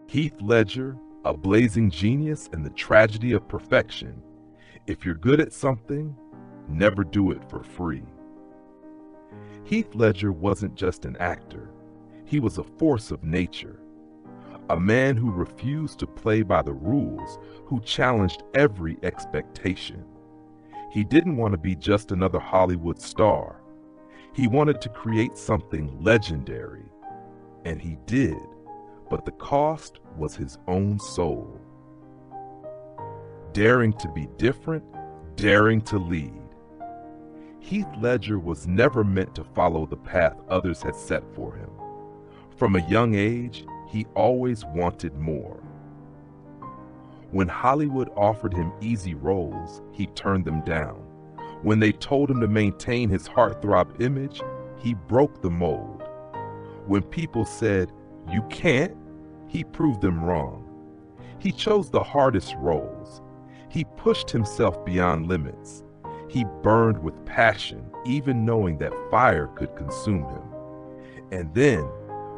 Heath Ledger, a blazing genius and the tragedy of perfection. If you're good at something, never do it for free. Heath Ledger wasn't just an actor. He was a force of nature. A man who refused to play by the rules, who challenged every expectation. He didn't want to be just another Hollywood star. He wanted to create something legendary. And he did, but the cost was his own soul. Daring to be different, daring to lead. Heath Ledger was never meant to follow the path others had set for him. From a young age, he always wanted more. When Hollywood offered him easy roles, he turned them down. When they told him to maintain his heartthrob image, he broke the mold. When people said, "You can't," he proved them wrong. He chose the hardest roles. He pushed himself beyond limits. He burned with passion, even knowing that fire could consume him. And then,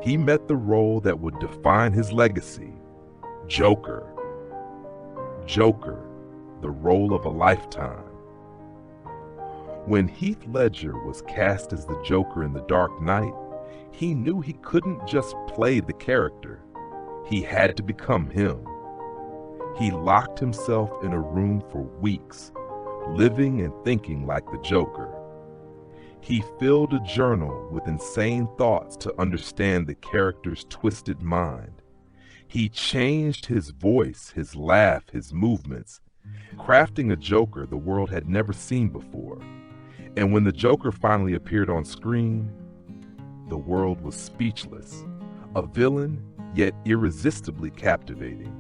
he met the role that would define his legacy, Joker. Joker, the role of a lifetime. When Heath Ledger was cast as the Joker in The Dark Knight, he knew he couldn't just play the character. He had to become him. He locked himself in a room for weeks, living and thinking like the Joker. He filled a journal with insane thoughts to understand the character's twisted mind. He changed his voice, his laugh, his movements, crafting a Joker the world had never seen before. And when the Joker finally appeared on screen, the world was speechless. A villain, yet irresistibly captivating.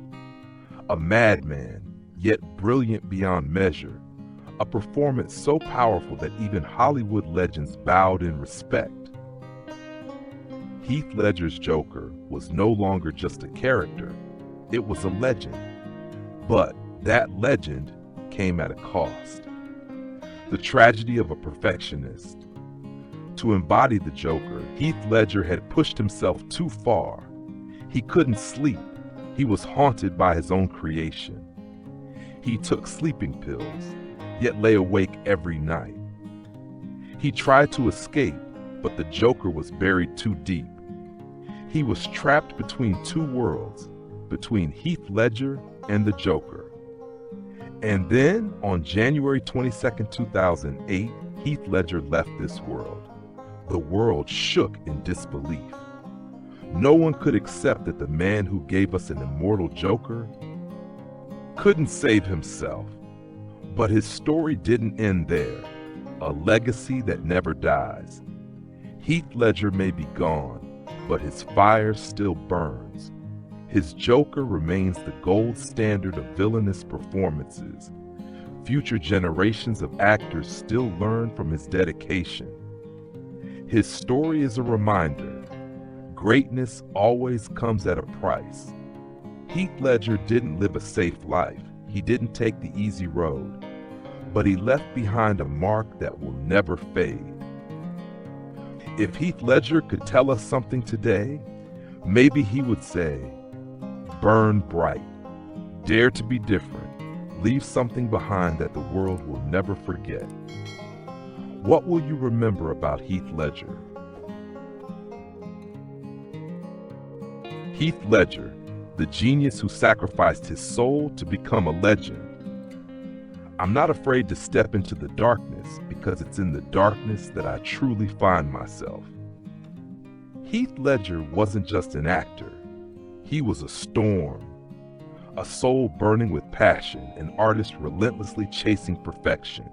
A madman, yet brilliant beyond measure. A performance so powerful that even Hollywood legends bowed in respect. Heath Ledger's Joker was no longer just a character, it was a legend. But that legend came at a cost. The tragedy of a perfectionist. To embody the Joker, Heath Ledger had pushed himself too far. He couldn't sleep. He was haunted by his own creation. He took sleeping pills, yet lay awake every night. He tried to escape, but the Joker was buried too deep. He was trapped between two worlds, between Heath Ledger and the Joker. And then, on January 22nd, 2008, Heath Ledger left this world. The world shook in disbelief. No one could accept that the man who gave us an immortal Joker couldn't save himself. But his story didn't end there. A legacy that never dies. Heath Ledger may be gone, but his fire still burns. His Joker remains the gold standard of villainous performances. Future generations of actors still learn from his dedication. His story is a reminder. Greatness always comes at a price. Heath Ledger didn't live a safe life. He didn't take the easy road. But he left behind a mark that will never fade. If Heath Ledger could tell us something today, maybe he would say, burn bright, dare to be different, leave something behind that the world will never forget. What will you remember about Heath Ledger? Heath Ledger, the genius who sacrificed his soul to become a legend. I'm not afraid to step into the darkness because it's in the darkness that I truly find myself. Heath Ledger wasn't just an actor. He was a storm, a soul burning with passion, an artist relentlessly chasing perfection.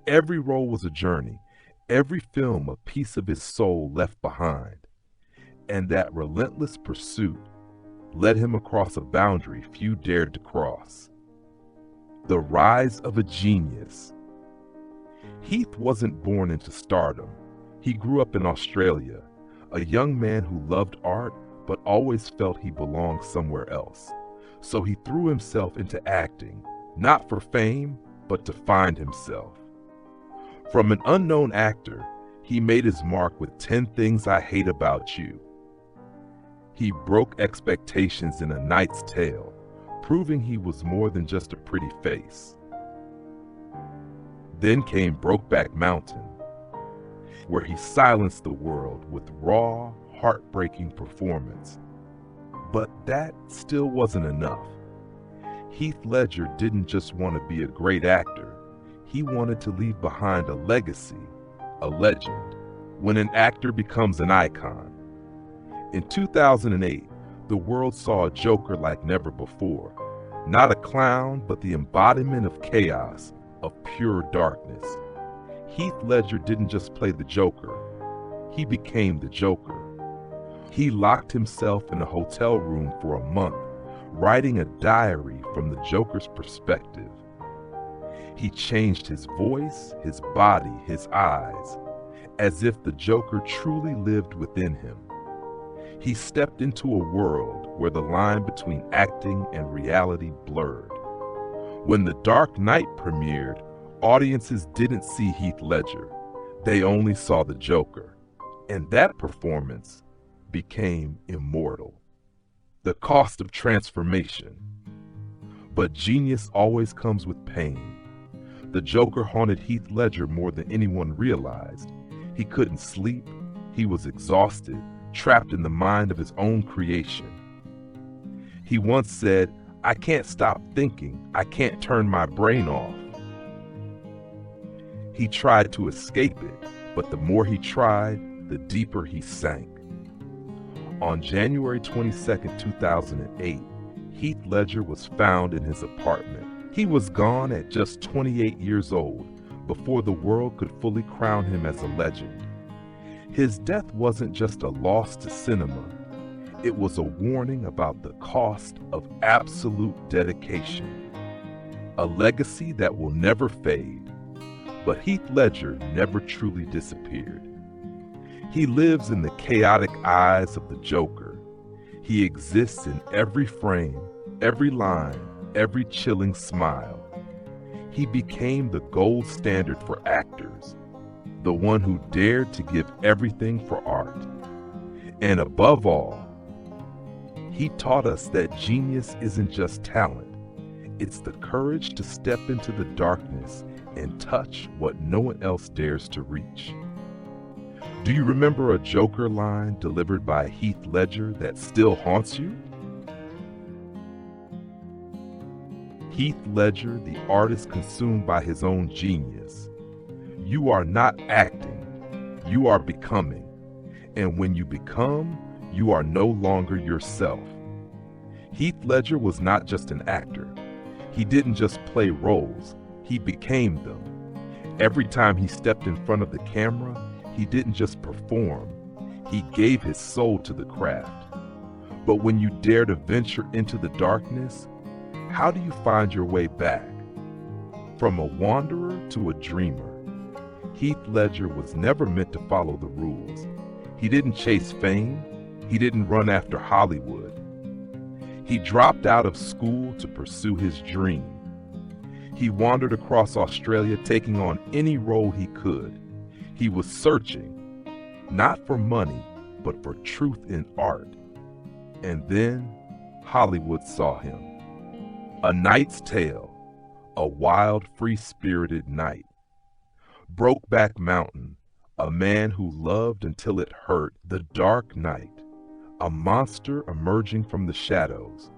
Every role was a journey, every film a piece of his soul left behind. And that relentless pursuit led him across a boundary few dared to cross. The rise of a genius. Heath wasn't born into stardom. He grew up in Australia, a young man who loved art but always felt he belonged somewhere else. So he threw himself into acting, not for fame, but to find himself. From an unknown actor, he made his mark with 10 Things I Hate About You. He broke expectations in A Knight's Tale, proving he was more than just a pretty face. Then came Brokeback Mountain, where he silenced the world with raw, heartbreaking performance. But that still wasn't enough. Heath Ledger didn't just want to be a great actor, he wanted to leave behind a legacy, a legend. When an actor becomes an icon. In 2008, the world saw a Joker like never before. Not a clown, but the embodiment of chaos, of pure darkness. Heath Ledger didn't just play the Joker, he became the Joker. He locked himself in a hotel room for a month, writing a diary from the Joker's perspective. He changed his voice, his body, his eyes, as if the Joker truly lived within him. He stepped into a world where the line between acting and reality blurred. When The Dark Knight premiered, audiences didn't see Heath Ledger. They only saw the Joker. And that performance became immortal. The cost of transformation. But genius always comes with pain. The Joker haunted Heath Ledger more than anyone realized. He couldn't sleep. He was exhausted, trapped in the mind of his own creation. He once said, "I can't stop thinking. I can't turn my brain off." He tried to escape it, but the more he tried, the deeper he sank. On January 22, 2008, Heath Ledger was found in his apartment. He was gone at just 28 years old, before the world could fully crown him as a legend. His death wasn't just a loss to cinema, it was a warning about the cost of absolute dedication. A legacy that will never fade, but Heath Ledger never truly disappeared. He lives in the chaotic eyes of the Joker. He exists in every frame, every line, every chilling smile. He became the gold standard for actors, the one who dared to give everything for art. And above all, he taught us that genius isn't just talent, it's the courage to step into the darkness and touch what no one else dares to reach. Do you remember a Joker line delivered by Heath Ledger that still haunts you? Heath Ledger, the artist consumed by his own genius. You are not acting, you are becoming. And when you become, you are no longer yourself. Heath Ledger was not just an actor. He didn't just play roles, he became them. Every time he stepped in front of the camera, he didn't just perform, he gave his soul to the craft. But when you dare to venture into the darkness, how do you find your way back? From a wanderer to a dreamer, Heath Ledger was never meant to follow the rules. He didn't chase fame, he didn't run after Hollywood. He dropped out of school to pursue his dream. He wandered across Australia taking on any role he could. He was searching, not for money, but for truth in art. And then Hollywood saw him. A Knight's Tale, a wild, free-spirited knight. Brokeback Mountain, a man who loved until it hurt. The Dark Knight, a monster emerging from the shadows.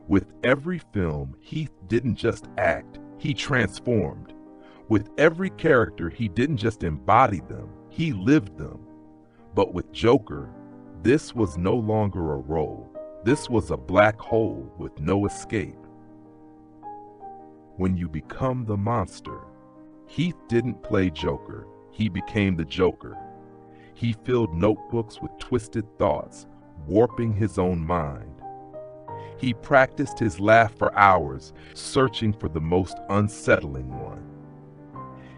With every film, Heath didn't just act, he transformed. With every character, he didn't just embody them, he lived them. But with Joker, this was no longer a role. This was a black hole with no escape. When you become the monster, Heath didn't play Joker, he became the Joker. He filled notebooks with twisted thoughts, warping his own mind. He practiced his laugh for hours, searching for the most unsettling one.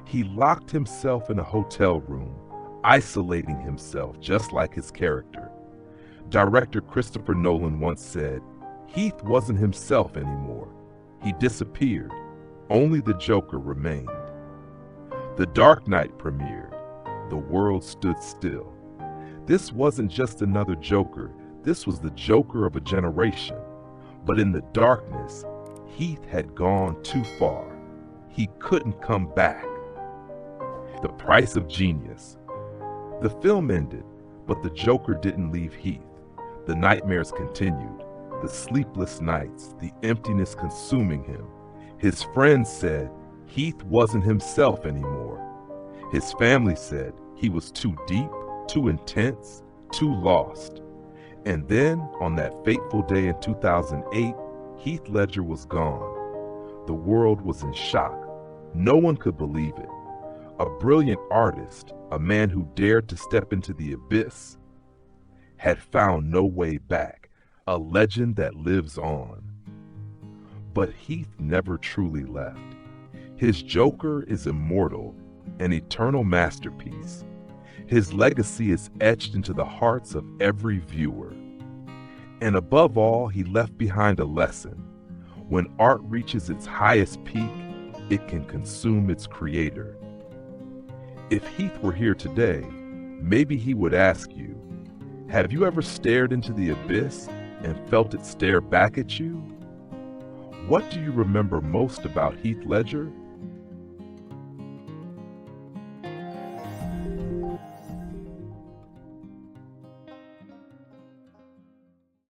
He locked himself in a hotel room, isolating himself just like his character. Director Christopher Nolan once said, Heath wasn't himself anymore. He disappeared. Only the Joker remained. The Dark Knight premiered. The world stood still. This wasn't just another Joker. this was the Joker of a generation, but in the darkness, Heath had gone too far. He couldn't come back. The price of genius. The film ended, but the Joker didn't leave Heath. The nightmares continued, the sleepless nights, the emptiness consuming him. His friends said Heath wasn't himself anymore. His family said he was too deep, too intense, too lost. And then, on that fateful day in 2008, Heath Ledger was gone. The world was in shock. No one could believe it. A brilliant artist, a man who dared to step into the abyss, had found no way back, a legend that lives on. But Heath never truly left. His Joker is immortal, an eternal masterpiece. His legacy is etched into the hearts of every viewer. And above all, he left behind a lesson. When art reaches its highest peak, it can consume its creator. If Heath were here today, maybe he would ask you, have you ever stared into the abyss and felt it stare back at you? What do you remember most about Heath Ledger?